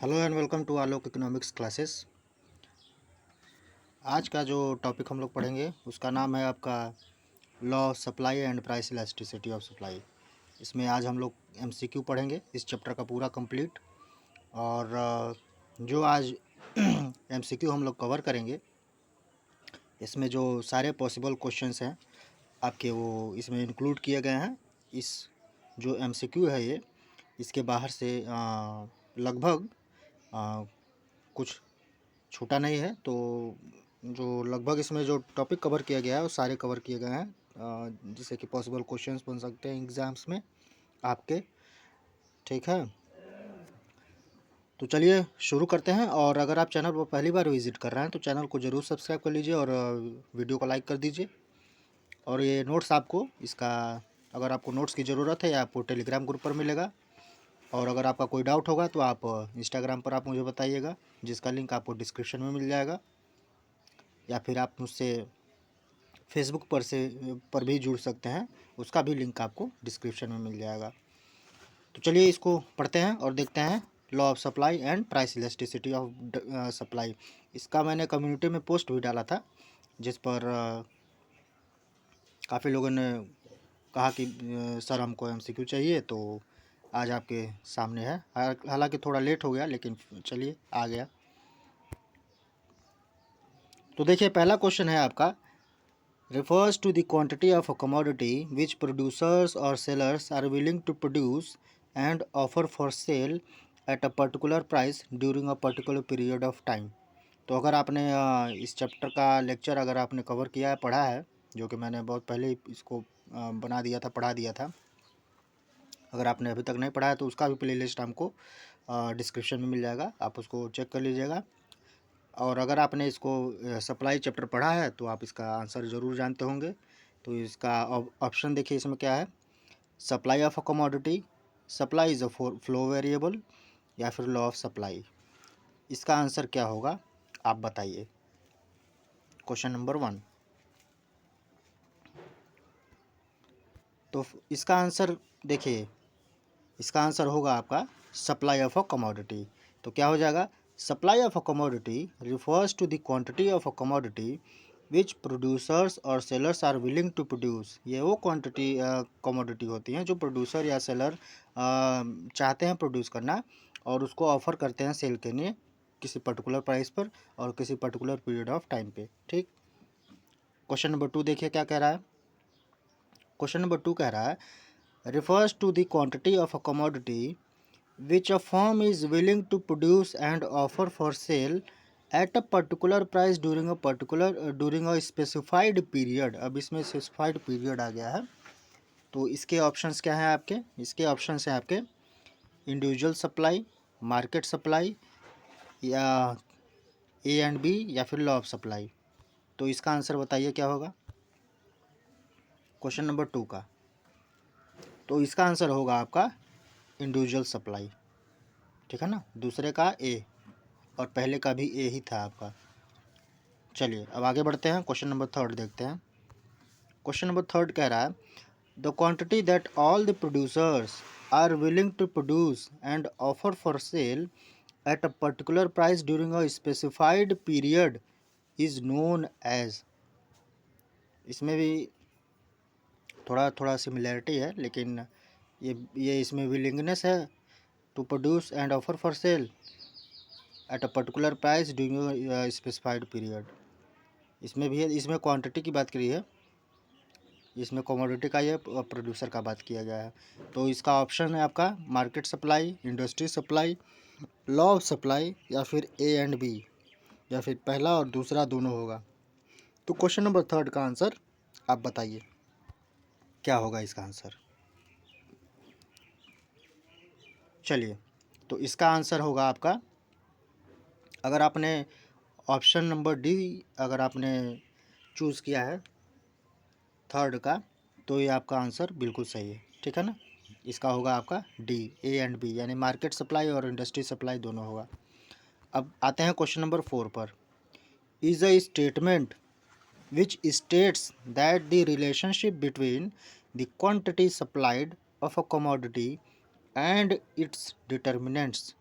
Hello and welcome to Alok economics classes. आज का जो टॉपिक हम लोग पढ़ेंगे उसका नाम है आपका law of supply and price elasticity of supply. इसमें आज हम लोग एमसीक्यू पढ़ेंगे इस चैप्टर का पूरा कंप्लीट। और जो आज एमसीक्यू हम लोग कवर करेंगे इसमें जो सारे पॉसिबल क्वेश्चंस हैं आपके वो इसमें इंक्लूड किए गए हैं। इस जो एमसीक्यू है ये इसके बाहर से लगभग कुछ छूटा नहीं है। तो जो लगभग इसमें जो टॉपिक कवर किया गया है वो सारे कवर किए गए हैं जिससे कि पॉसिबल क्वेश्चंस बन सकते हैं एग्ज़ाम्स में आपके। ठीक है, तो चलिए शुरू करते हैं। और अगर आप चैनल पर पहली बार विज़िट कर रहे हैं तो चैनल को ज़रूर सब्सक्राइब कर लीजिए और वीडियो को लाइक कर दीजिए। और ये नोट्स आपको इसका अगर आपको नोट्स की ज़रूरत है या आपको टेलीग्राम ग्रुप पर मिलेगा। और अगर आपका कोई डाउट होगा तो आप इंस्टाग्राम पर आप मुझे बताइएगा, जिसका लिंक आपको डिस्क्रिप्शन में मिल जाएगा, या फिर आप मुझसे फेसबुक पर भी जुड़ सकते हैं, उसका भी लिंक आपको डिस्क्रिप्शन में मिल जाएगा। तो चलिए इसको पढ़ते हैं और देखते हैं law of supply and price elasticity of supply. इसका मैंने कम्युनिटी में पोस्ट भी डाला था जिस पर काफ़ी लोगों ने कहा कि सर हमको एमसीक्यू चाहिए, तो आज आपके सामने है। हालांकि थोड़ा लेट हो गया लेकिन चलिए आ गया। तो देखिए पहला क्वेश्चन है आपका, refers to the quantity of a commodity which producers or sellers are willing to produce and offer for sale at a particular price during a particular period of time। तो अगर आपने इस चैप्टर का lecture अगर आपने cover किया है, पढ़ा है, जो कि मैंने बहुत पहले ही इसको बना दिया था, पढ़ा दिया था। अगर आपने अभी तक नहीं पढ़ा है तो उसका भी प्लेलिस्ट हमको डिस्क्रिप्शन में मिल जाएगा, आप उसको चेक कर लीजिएगा। और अगर आपने इसको सप्लाई चैप्टर पढ़ा है तो आप इसका आंसर ज़रूर जानते होंगे। तो इसका ऑप्शन देखिए इसमें क्या है, supply of a commodity, supply is a flow variable, या फिर लॉ ऑफ सप्लाई। इसका आंसर क्या होगा आप बताइए। Question number 1। तो इसका आंसर देखिए, इसका आंसर होगा आपका सप्लाई ऑफ अ कमोडिटी। तो क्या हो जाएगा, supply of a commodity refers to the quantity of a commodity which producers और sellers are willing to produce. ये वो क्वांटिटी कमोडिटी होती हैं जो प्रोड्यूसर या सेलर चाहते हैं प्रोड्यूस करना और उसको ऑफ़र करते हैं सेल के लिए किसी पर्टिकुलर प्राइस पर और किसी पर्टिकुलर पीरियड ऑफ टाइम पे। ठीक, क्वेश्चन नंबर 2 देखिए क्या कह रहा है। क्वेश्चन नंबर 2 कह रहा है, refers to the quantity of a commodity which a firm is willing to produce and offer for sale at a particular price during a specified period। अब इसमें स्पेसिफाइड पीरियड आ गया है। तो इसके ऑप्शंस क्या हैं आपके, इसके ऑप्शंस हैं आपके इंडिविजुअल सप्लाई, मार्केट सप्लाई, या ए एंड बी, या फिर लॉ ऑफ सप्लाई। तो इसका आंसर बताइए क्या होगा क्वेश्चन नंबर 2 का। तो इसका आंसर होगा आपका इंडिविजुअल सप्लाई। ठीक है ना, दूसरे का ए और पहले का भी ए ही था आपका। चलिए अब आगे बढ़ते हैं, क्वेश्चन नंबर 3 देखते हैं। क्वेश्चन नंबर 3 कह रहा है, the quantity that all the producers are willing to produce and offer for sale at a particular price during a specified period is known as. इसमें भी थोड़ा थोड़ा सिमिलैरिटी है, लेकिन ये इसमें विलिंगनेस है to produce and offer for sale at a particular price during specified period. इसमें भी है, इसमें क्वांटिटी की बात करी है, इसमें कमोडिटी का ये प्रोड्यूसर का बात किया गया है। तो इसका ऑप्शन है आपका market supply, industry supply, law of supply, या फिर ए एंड बी, या फिर पहला और दूसरा दोनों होगा। तो क्वेश्चन नंबर 3 का आंसर आप बताइए क्या होगा इसका आंसर। चलिए, तो इसका आंसर होगा आपका, अगर आपने ऑप्शन नंबर डी अगर आपने चूज़ किया है 3 का, तो ये आपका आंसर बिल्कुल सही है। ठीक है ना, इसका होगा आपका डी, ए एंड बी, यानी मार्केट सप्लाई और इंडस्ट्री सप्लाई दोनों होगा। अब आते हैं क्वेश्चन नंबर 4 पर। Is a statement which states that the relationship between the quantity supplied of a commodity and it's determinants.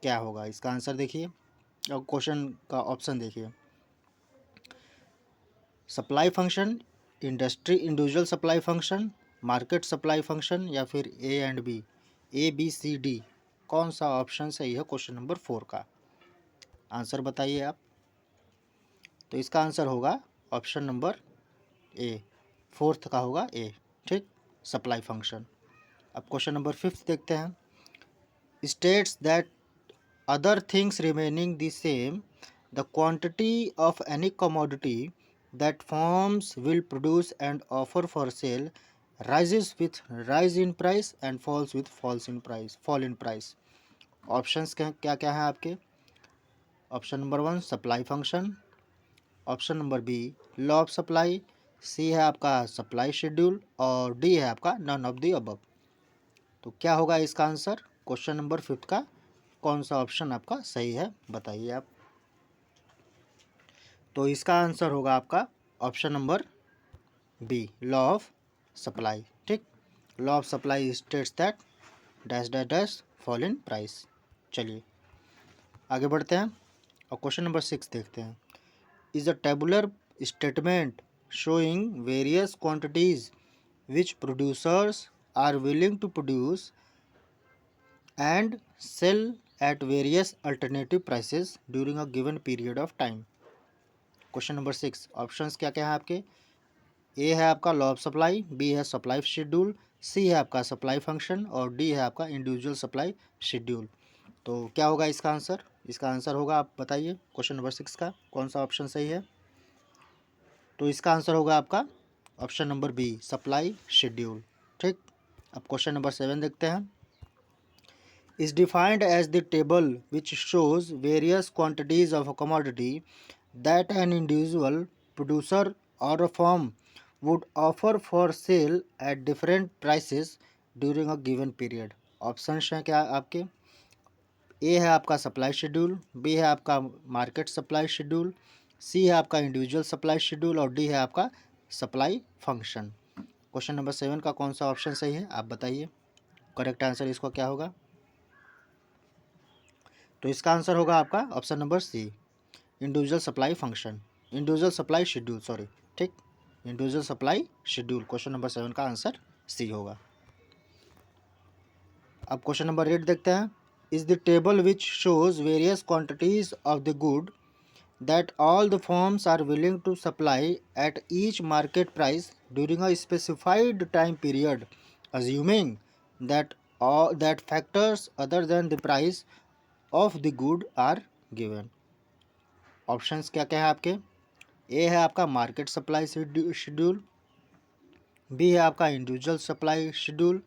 क्या होगा इसका आंसर देखिए और क्वेश्चन का ऑप्शन देखिए। Supply function, industry individual supply function, market supply function या फिर A B C D, कौन सा ऑप्शन सही है क्वेश्चन नंबर 4 का? आंसर बताइए आप। तो इसका आंसर होगा ऑप्शन नंबर ए, फोर्थ का होगा ए। ठीक, सप्लाई फंक्शन। अब क्वेश्चन नंबर 5 देखते हैं। States that other things remaining the same, the quantity of any commodity that firms will produce and offer for sale rises with rise in price and falls with fall in price। Options क्या क्या हैं आपके? Option number 1 supply function, option number B law of supply, C है आपका supply schedule और D है आपका none of the above. तो क्या होगा इसका आंसर क्वेश्चन नंबर 5 का? कौन सा ऑप्शन आपका सही है बताइए आप। तो इसका आंसर होगा आपका option number B law of supply. ठीक, law of supply states that dash dash dash fall in price. चलिए आगे बढ़ते हैं और क्वेश्चन नंबर 6 देखते हैं। Is a tabular statement showing various quantities which producers are willing to produce and sell at various alternative prices during a given period of time। Question number 6 options क्या क्या है आपके? ए है आपका law of supply, B है supply schedule, सी है आपका supply function और डी है आपका इंडिविजुअल सप्लाई शेड्यूल। तो क्या होगा इसका आंसर? इसका आंसर होगा, आप बताइए क्वेश्चन नंबर 6 का कौन सा ऑप्शन सही है? तो इसका आंसर होगा आपका option number B supply schedule. ठीक, अब क्वेश्चन नंबर 7 देखते हैं। is defined as the table which shows various quantities of a commodity that an individual producer or a firm would offer for sale at different prices during a given period। Options हैं क्या आपके? A है आपका supply schedule, B है आपका market supply schedule, सी है आपका individual supply schedule और डी है आपका सप्लाई फंक्शन। क्वेश्चन नंबर 7 का कौन सा ऑप्शन सही है आप बताइए। करेक्ट आंसर इसको क्या होगा? तो इसका आंसर होगा आपका option number C individual supply function, individual supply schedule, sorry. ठीक, individual supply schedule question number 7 का आंसर सी होगा। अब क्वेश्चन नंबर 8 देखते हैं। Is the table which shows various quantities of the good that all the firms are willing to supply at each market price during a specified time period assuming that that factors other than the price of the good are given. Options क्या क्या है आपके? A है आपका market supply schedule, B है आपका individual supply schedule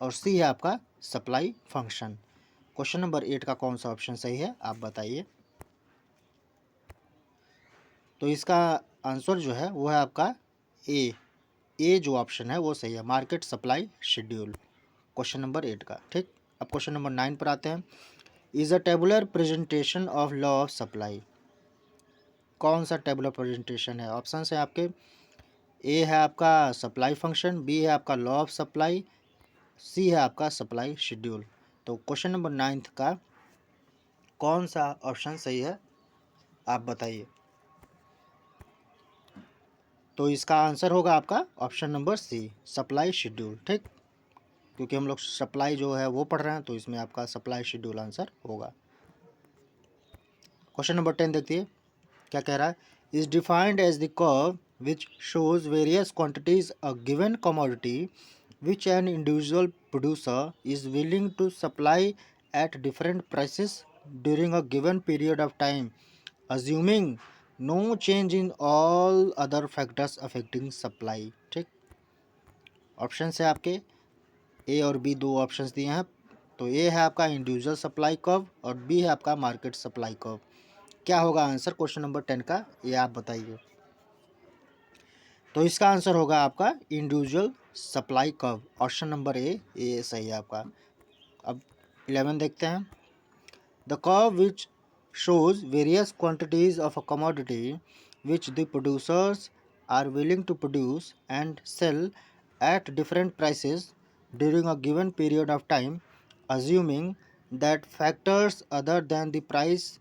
और सी है आपका सप्लाई फंक्शन। क्वेश्चन नंबर 8 का कौन सा ऑप्शन सही है आप बताइए। तो इसका आंसर जो है वो है आपका ए जो ऑप्शन है वो सही है, market supply schedule question number 8 का। ठीक, अब क्वेश्चन नंबर 9 पर आते हैं। Is a tabular presentation of law of supply, कौन सा टेबुलर प्रेजेंटेशन है? ऑप्शन है आपके। ए है आपका सप्लाई फंक्शन, बी है आपका लॉ ऑफ सप्लाई, सी है आपका सप्लाई शेड्यूल। तो क्वेश्चन नंबर 9 का कौन सा ऑप्शन सही है आप बताइए। तो इसका आंसर होगा आपका option number C supply schedule. ठीक, क्योंकि हम लोग सप्लाई जो है वो पढ़ रहे हैं तो इसमें आपका सप्लाई शेड्यूल आंसर होगा। क्वेश्चन नंबर 10 देखिए क्या कह रहा है। Is defined as the curve which shows various quantities a given commodity which an individual producer is willing to supply at different prices during a given period of time assuming no change in all other factors affecting supply। ठीक, option है आपके ए और B, दो options दिए हैं। तो ए है आपका इंडिविजुअल सप्लाई कर्व और बी है आपका मार्केट सप्लाई कर्व। क्या होगा आंसर क्वेश्चन नंबर 10 का ये आप बताइए। तो इसका आंसर होगा आपका individual supply curve, option number A सही है आपका। अब 11 देखते हैं। The curve which shows various quantities of a commodity which the producers are willing to produce and sell at different prices during a given period of time assuming that factors other than the price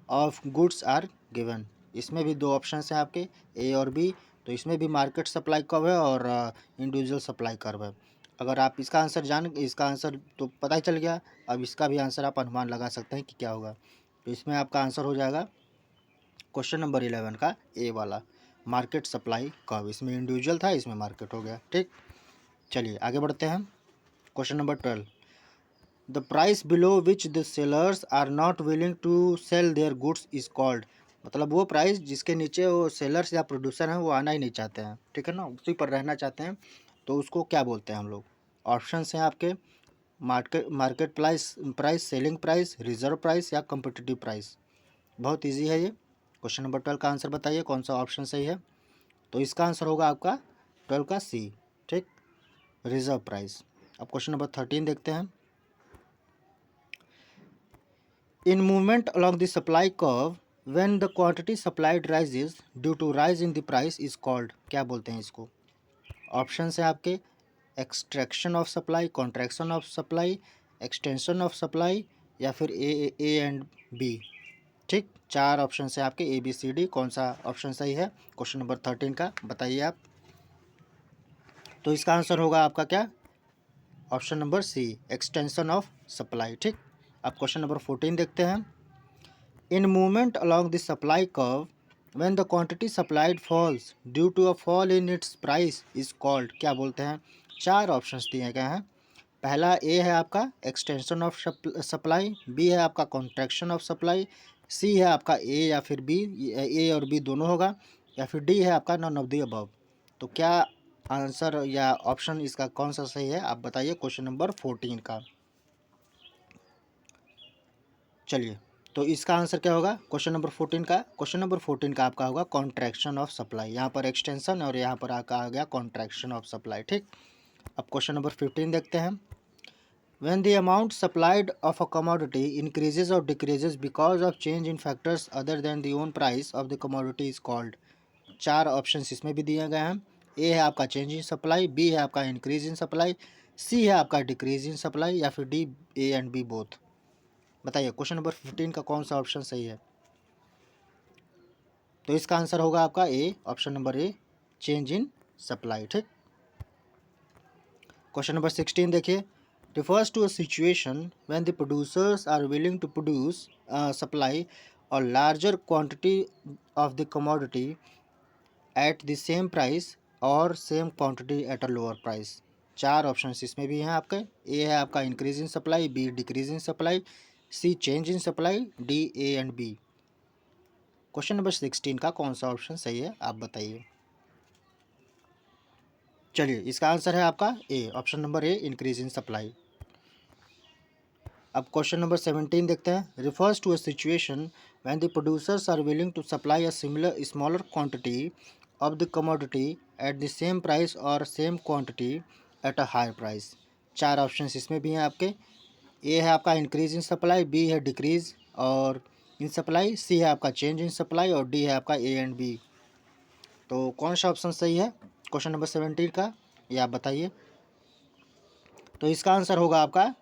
of goods are given. इसमें भी दो option हैं आपके, ए और B. तो इसमें भी market supply curve है और इंडिविजुअल सप्लाई कर्व है। अगर आप इसका आंसर तो पता ही चल गया। अब इसका भी आंसर आप अनुमान लगा सकते हैं कि क्या होगा। तो इसमें आपका आंसर हो जाएगा क्वेश्चन नंबर 11 का ए वाला, मार्केट सप्लाई कर्व। इसमें इंडिविजुअल था, इसमें मार्केट हो गया। ठीक, चलिए आगे बढ़ते हैं। Question number 12, the price below which the sellers are not willing to sell their goods is called. मतलब वो प्राइस जिसके नीचे वो सेलर्स या प्रोड्यूसर हैं वो आना ही नहीं चाहते हैं, ठीक है ना, उसी पर रहना चाहते हैं, तो उसको क्या बोलते हैं हम लोग। ऑप्शंस हैं आपके, market price, selling price, reserve price या कम्पिटिटिव प्राइस। बहुत ईजी है ये। क्वेश्चन नंबर 12 का आंसर बताइए कौन सा ऑप्शन सही है। तो इसका आंसर होगा आपका 12 का सी। ठीक, रिजर्व प्राइस। अब क्वेश्चन नंबर 13 देखते हैं। In movement along the supply curve when the quantity supplied rises due to rise in the price is called. क्या बोलते हैं इसको। ऑप्शन है आपके, extraction of supply, contraction of supply, extension of supply या फिर ए एंड बी। ठीक, चार ऑप्शन है आपके ए बी सी डी। कौन सा ऑप्शन सही है क्वेश्चन नंबर 13 का, बताइए आप। तो इसका आंसर होगा आपका क्या, option number C, extension of supply. ठीक, अब क्वेश्चन नंबर 14 देखते हैं। In movement along the supply curve when the quantity supplied falls due to a fall in its price is called. क्या बोलते हैं। चार ऑप्शंस दिए गए हैं। पहला ए है आपका एक्सटेंशन ऑफ सप्लाई, बी है आपका कॉन्ट्रैक्शन ऑफ सप्लाई, सी है आपका ए या फिर बी, ए और बी दोनों होगा, या फिर डी है आपका नॉन ऑफ द अबव। तो क्या आंसर या ऑप्शन इसका कौन सा सही है आप बताइए क्वेश्चन नंबर 14 का। चलिए, तो इसका आंसर क्या होगा क्वेश्चन नंबर 14 का। क्वेश्चन नंबर 14 का आपका होगा कॉन्ट्रैक्शन ऑफ सप्लाई। यहाँ पर एक्सटेंशन और यहाँ पर आपका आ गया कॉन्ट्रैक्शन ऑफ सप्लाई। ठीक, अब क्वेश्चन नंबर 15 देखते हैं। When the amount supplied of a commodity increases or decreases because of change in factors other than the own price of the commodity is called। चार ऑप्शंस इसमें भी दिए गए हैं। ए है आपका चेंज इन सप्लाई, बी है आपका इंक्रीज इन सप्लाई, सी है आपका डिक्रीज इन सप्लाई या फिर D A and B both. बताइए क्वेश्चन नंबर 15 का कौन सा ऑप्शन सही है। तो इसका आंसर होगा आपका A, option number A, change in supply. ठीक, क्वेश्चन नंबर 16 देखिए। refers to a situation when the producers are willing to supply a larger quantity of the commodity at the same price or same quantity at a lower price। चार options इसमें भी हैं आपके। A है आपका increase in supply, B decrease in supply, C change in supply, D A and B. Question number 16 का कौन सा ऑप्शन सही है आप बताइए। चलिए, इसका आंसर है आपका A, option number A, increase in supply. अब क्वेश्चन नंबर 17 देखते हैं। Refers to a situation when the producers are willing to supply a smaller quantity of the commodity at the same price और same quantity at a higher price. चार options इसमें भी हैं आपके। A है आपका इंक्रीज इन सप्लाई, बी है decrease और इन सप्लाई, सी है आपका चेंज इन सप्लाई और डी है आपका ए एंड बी। तो कौन सा ऑप्शन सही है क्वेश्चन नंबर 17 का, ये आप बताइए। तो इसका आंसर होगा आपका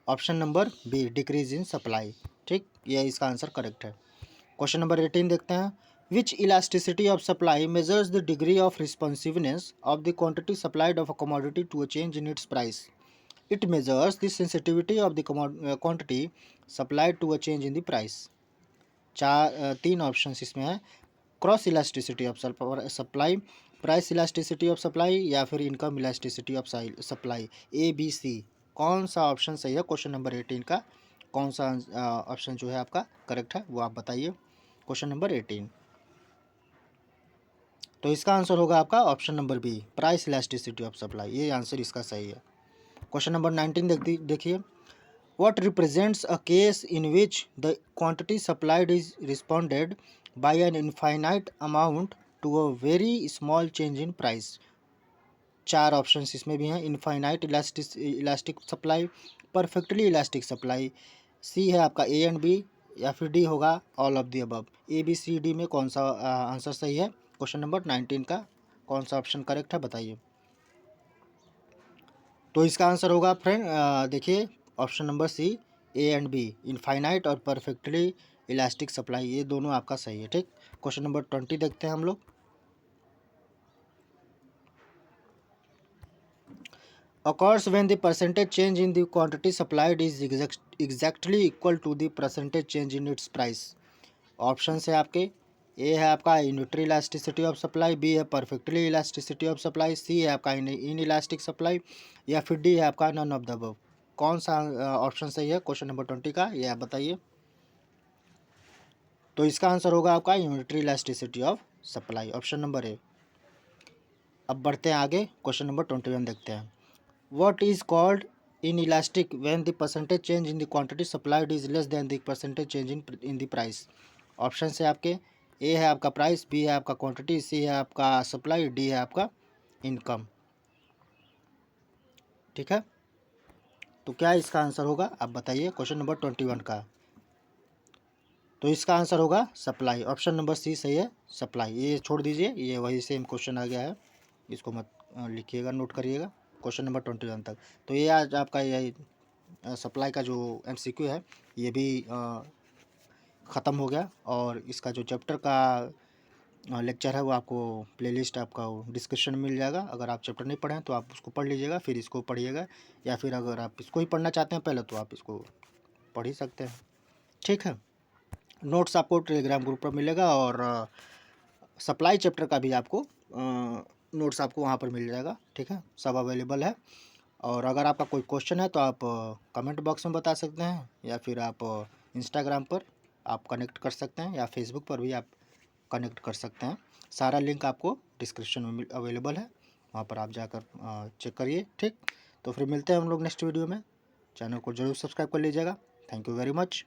option number B, decrease in supply. ठीक, ये इसका आंसर करेक्ट है। क्वेश्चन नंबर 18 देखते हैं। Which elasticity of supply measures the degree of responsiveness of the quantity supplied of a commodity to a change in its price. It measures the sensitivity of the quantity supplied to a change in the price. तीन option इसमें है। Cross elasticity of supply, price elasticity of supply या फिर income elasticity of supply, A B C. कौन सा option सही है question number 18 का, कौन सा ऑप्शन जो है आपका करेक्ट है वो आप बताइए क्वेश्चन नंबर 18। तो इसका आंसर होगा आपका option number B, price elasticity of supply, ये आंसर इसका सही है। क्वेश्चन नंबर 19 देखिए। What represents a case in which the quantity supplied is responded by an infinite amount to a very small change in price। चार options इसमें भी हैं। Infinite elastic supply, perfectly elastic supply, C है आपका A and B या फिर D होगा all of the above. A B C D में कौन सा आंसर सही है क्वेश्चन नंबर 19 का, कौन सा ऑप्शन करेक्ट है बताइए। तो इसका आंसर होगा फ्रेंड देखिए option number C, A and B, infinite और परफेक्टली इलास्टिक सप्लाई, ये दोनों आपका सही है। ठीक, क्वेश्चन नंबर 20 देखते हैं हम लोग। occurs when the percentage change in the quantity supplied is exactly equal to the percentage change in its price। Option है आपके, ए है आपका unitary elasticity of supply, B है perfectly elasticity of supply, C है आपका in elastic supply, या फिर D है आपका नन ऑफ द अबव। कौन सा ऑप्शन सही है क्वेश्चन नंबर 20 का, ये आप बताइए। तो इसका आंसर होगा आपका unitary elasticity of supply, option number ए। अब बढ़ते हैं आगे, क्वेश्चन नंबर 21 देखते हैं। What is called inelastic when the percentage change in the quantity supplied is less than the percentage change in the price। Option है आपके, ए है आपका प्राइस, बी है आपका क्वांटिटी, सी है आपका सप्लाई, डी है आपका इनकम। ठीक है, तो क्या इसका आंसर होगा आप बताइए क्वेश्चन नंबर 21 का। तो इसका आंसर होगा सप्लाई, ऑप्शन नंबर सी सही है, सप्लाई। ये छोड़ दीजिए, ये वही सेम क्वेश्चन आ गया है, इसको मत लिखिएगा, नोट करिएगा क्वेश्चन नंबर 21 तक। तो ये आज आपका ये सप्लाई का जो एमसीक्यू है ये भी ख़त्म हो गया। और इसका जो चैप्टर का लेक्चर है वो आपको प्लेलिस्ट आपका डिस्क्रिप्शन में मिल जाएगा। अगर आप चैप्टर नहीं पढ़े हैं तो आप उसको पढ़ लीजिएगा, फिर इसको पढ़िएगा, या फिर अगर आप इसको ही पढ़ना चाहते हैं पहले तो आप इसको पढ़ ही सकते हैं। ठीक है, नोट्स आपको टेलीग्राम ग्रुप पर मिलेगा, और सप्लाई चैप्टर का भी आपको नोट्स आपको वहाँ पर मिल जाएगा। ठीक है, सब अवेलेबल है। और अगर आपका कोई क्वेश्चन है तो आप कमेंट बॉक्स में बता सकते हैं, या फिर आप इंस्टाग्राम पर आप कनेक्ट कर सकते हैं, या फेसबुक पर भी आप कनेक्ट कर सकते हैं। सारा लिंक आपको डिस्क्रिप्शन में अवेलेबल है, वहाँ पर आप जाकर चेक करिए। ठीक, तो फिर मिलते हैं हम लोग नेक्स्ट वीडियो में। चैनल को जरूर सब्सक्राइब कर लीजिएगा। Thank you very much.